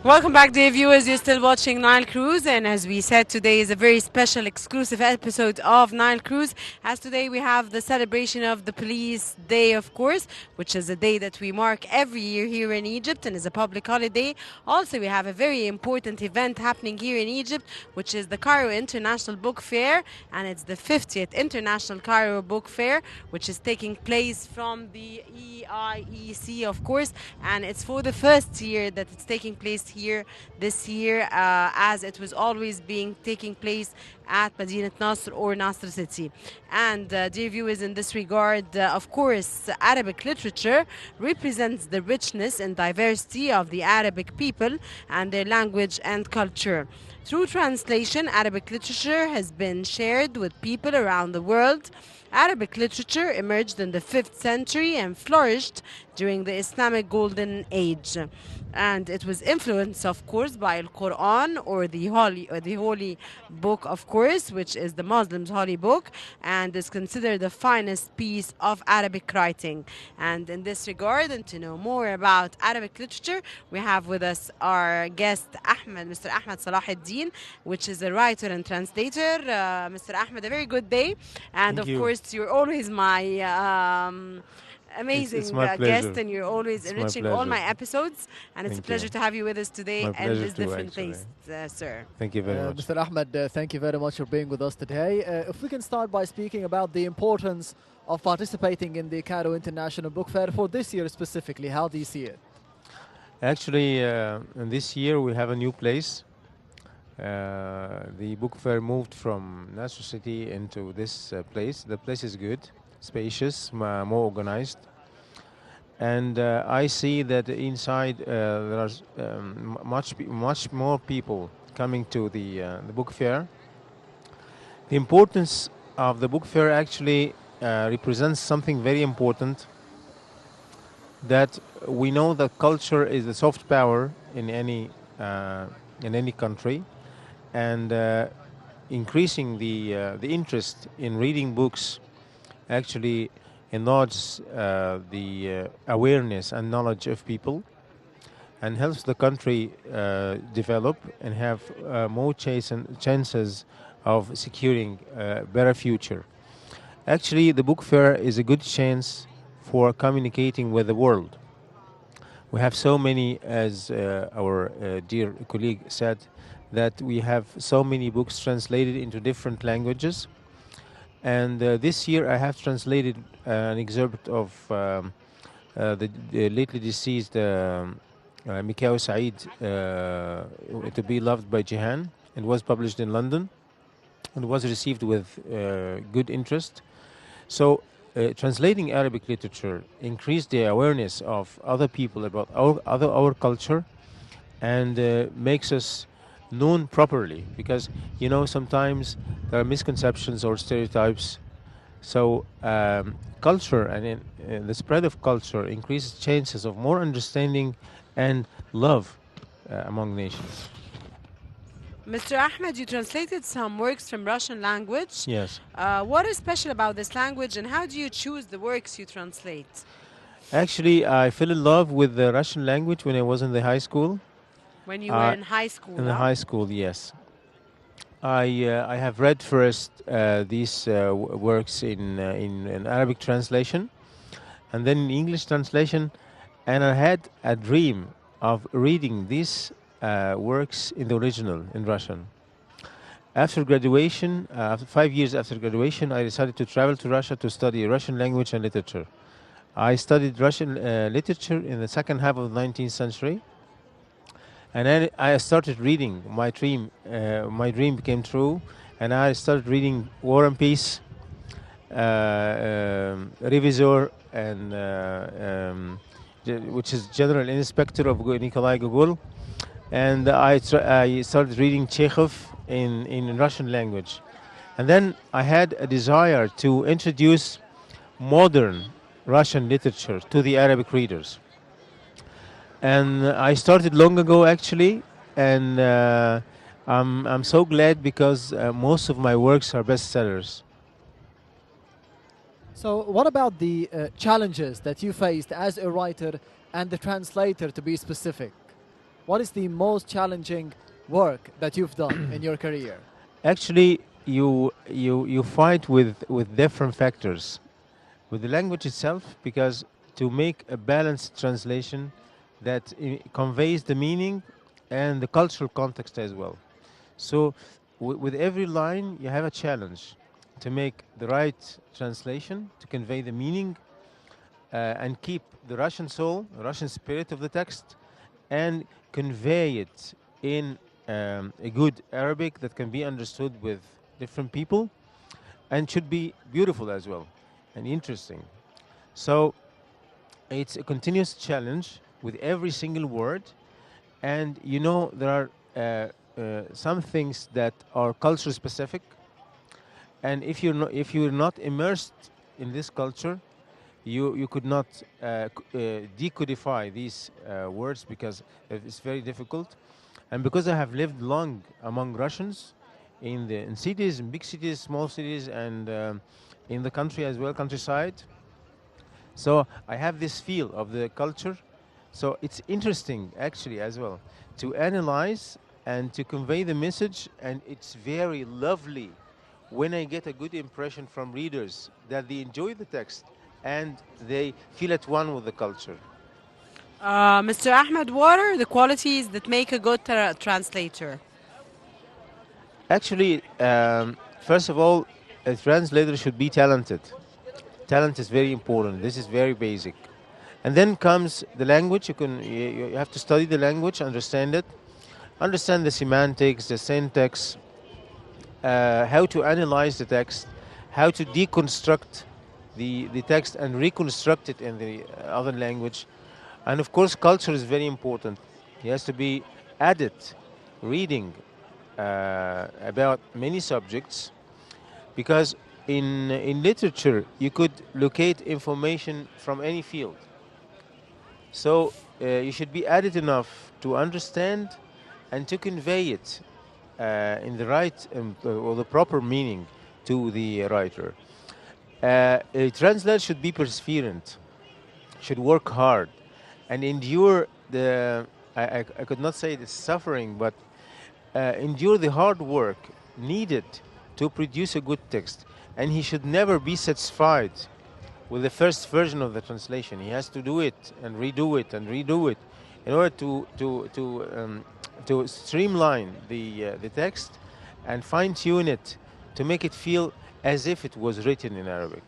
Welcome back, dear viewers. You're still watching Nile Cruise, and as we said, today is a very special, exclusive episode of Nile Cruise. As today we have the celebration of the Police Day, of course, which is a day that we mark every year here in Egypt and is a public holiday. Also, we have a very important event happening here in Egypt, which is the Cairo International Book Fair, and it's the 50th International Cairo Book Fair, which is taking place from the EIEC, of course, and it's for the first year that it's taking place here this year, as it was always being taking place at Madinat Nasr or Nasr City. And dear viewers, in this regard, of course, Arabic literature represents the richness and diversity of the Arabic people and their language and culture. Through translation, Arabic literature has been shared with people around the world. Arabic literature emerged in the 5th century and flourished during the Islamic Golden Age. And it was influenced, of course, by the Quran, or the holy book, of course, which is the Muslims' holy book, and is considered the finest piece of Arabic writing. And in this regard, and to know more about Arabic literature, we have with us our guest Ahmed, Mr. Ahmed Salah Eldein, which is a writer and translator. Mr. Ahmed, a very good day, and Thank of you. course, you're always my It's amazing my guest, pleasure. and you're always It's my enriching all pleasure. my episodes, and it's a Thank pleasure you. to have you with us today My in pleasure this too, different actually. place, sir. Thank you very much. Mr. Ahmed, thank you very much for being with us today. If we can start by speaking about the importance of participating in the Cairo International Book Fair for this year specifically, how do you see it? Actually, this year we have a new place. The book fair moved from Nasr City into this place. The place is good, spacious, more organized. And I see that inside there are much more people coming to the book fair. The importance of the book fair actually represents something very important, that we know that culture is the soft power in any country, and increasing the interest in reading books actually enlarges the awareness and knowledge of people, and helps the country develop and have more chances of securing a better future. Actually, the book fair is a good chance for communicating with the world. We have so many, as our dear colleague said, that we have so many books translated into different languages. And this year I have translated an excerpt of the lately deceased Mikhail Said, To Be Loved by Jihan. It was published in London and was received with good interest. So translating Arabic literature increased the awareness of other people about our culture, and makes us known properly, because sometimes there are misconceptions or stereotypes. So culture and the spread of culture increases chances of more understanding and love among nations. Mr. Ahmed, you translated some works from Russian language. Yes. What is special about this language, and how do you choose the works you translate? Actually, I fell in love with the Russian language when I was in the high school. When you were in high school? In the high school, yes. I have read first these works in Arabic translation, and then in English translation, and I had a dream of reading these works in the original in Russian. After graduation, after 5 years after graduation, I decided to travel to Russia to study Russian language and literature. I studied Russian literature in the second half of the 19th century. And then I started reading. My dream became true, and I started reading War and Peace, Revisor, and which is General Inspector of Nikolai Gogol, and I started reading Chekhov in Russian language, and then I had a desire to introduce modern Russian literature to the Arabic readers. And I started long ago, actually, and I'm so glad, because most of my works are bestsellers. So what about the challenges that you faced as a writer and the translator, to be specific? what is the most challenging work that you've done in your career? Actually, you fight with different factors with the language itself, because to make a balanced translation that conveys the meaning and the cultural context as well. So, with every line, you have a challenge to make the right translation to convey the meaning and keep the Russian soul, the Russian spirit of the text, and convey it in a good Arabic that can be understood with different people and should be beautiful as well and interesting. So it's a continuous challenge with every single word, and you know there are some things that are culture specific, and if you're not immersed in this culture, you could not decodify these words because it's very difficult. And because I have lived long among Russians in cities, in big cities, small cities, and in the country as well, countryside. So I have this feel of the culture. So it's interesting actually as well to analyze and to convey the message, and it's very lovely when I get a good impression from readers that they enjoy the text and they feel at one with the culture. Mr. Ahmed, what are the qualities that make a good translator? Actually, first of all, a translator should be talented. Talent is very important. This is very basic. And then comes the language. You have to study the language, understand it, understand the semantics, the syntax, how to analyze the text, how to deconstruct the text and reconstruct it in the other language. And of course, culture is very important. He has to be added, reading about many subjects, because in literature you could locate information from any field. So you should be added enough to understand and to convey it in the right or the proper meaning to the writer. A translator should be perseverant, should work hard, and endure the, I could not say the suffering, but endure the hard work needed to produce a good text. And he should never be satisfied with the first version of the translation. He has to do it and redo it and redo it in order to streamline the text and fine-tune it to make it feel as if it was written in Arabic.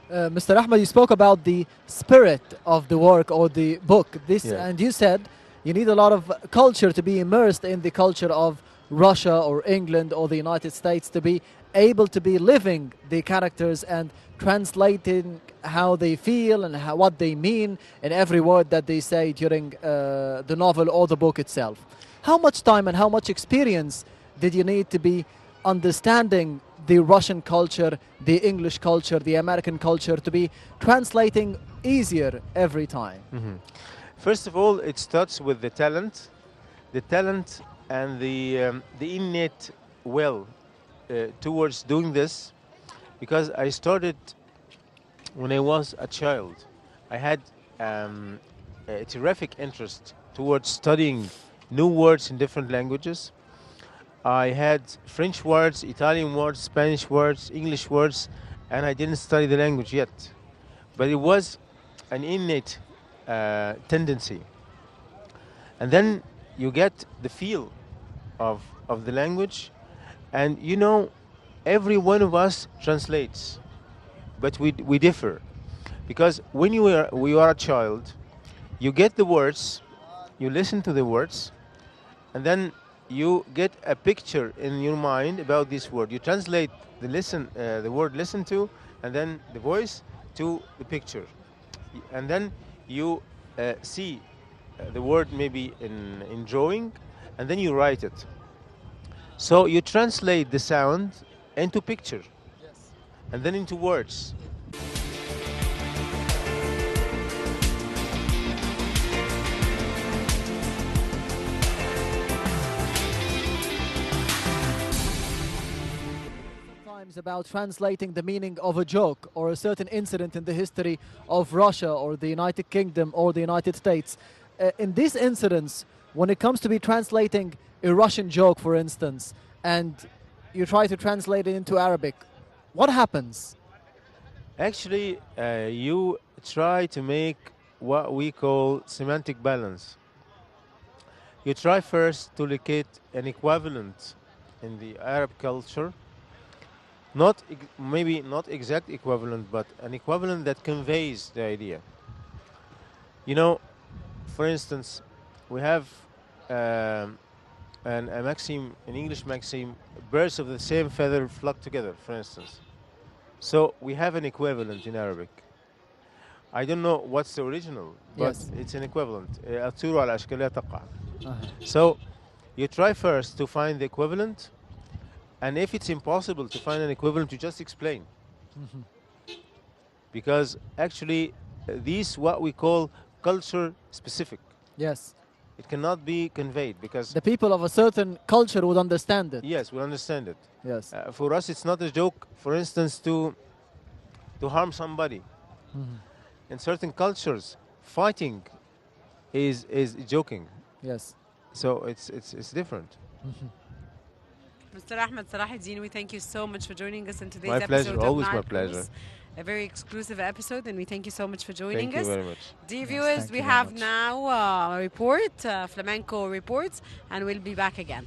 Mr. Ahmed, you spoke about the spirit of the work or the book. And you said you need a lot of culture to be immersed in the culture of Russia or England or the United States to be able to be living the characters and translating how they feel and what they mean in every word that they say during the novel or the book itself. How much time and how much experience did you need to be understanding the Russian culture, the English culture, the American culture, to be translating easier every time? Mm-hmm. First of all, it starts with the talent and the innate will towards doing this, because I started when I was a child. I had a terrific interest towards studying new words in different languages. I had French words, Italian words, Spanish words, English words, and I didn't study the language yet. But it was an innate tendency. And then you get the feel of the language, and you know, every one of us translates, but we differ. Because when you are a child, you get the words, you listen to the words, and then you get a picture in your mind about this word. You translate the word listen to, and then the voice to the picture. And then you see the word maybe in drawing, and then you write it. So you translate the sound into picture, Yes. and then into words. Sometimes about translating the meaning of a joke or a certain incident in the history of Russia or the United Kingdom or the United States. In these incidents, when it comes to be translating a Russian joke, for instance, and you try to translate it into Arabic, what happens? Actually, you try to make what we call semantic balance. You try first to locate an equivalent in the Arab culture, maybe not exact equivalent, but an equivalent that conveys the idea. You know, for instance, we have a maxim, an English maxim, birds of the same feather flock together, for instance. So we have an equivalent in Arabic. I don't know what's the original, but Yes. it's an equivalent. الطيور على أشكالها تقع. Uh-huh. So you try first to find the equivalent, and if it's impossible to find an equivalent, you just explain. Because actually, these what we call culture specific. Yes. It cannot be conveyed because The people of a certain culture would understand it. yes, we understand it. Yes. For us, it's not a joke. For instance, to harm somebody. In certain cultures, fighting is joking. Yes. So it's different. Mr. Ahmed Salahuddin, we thank you so much for joining us in today's My pleasure, episode always of my Nile pleasure. Cruise. A very exclusive episode, and we thank you so much for joining Thank us. you very much. Dear Yes, viewers, thank we you very have much. now a report, flamenco reports, and we'll be back again.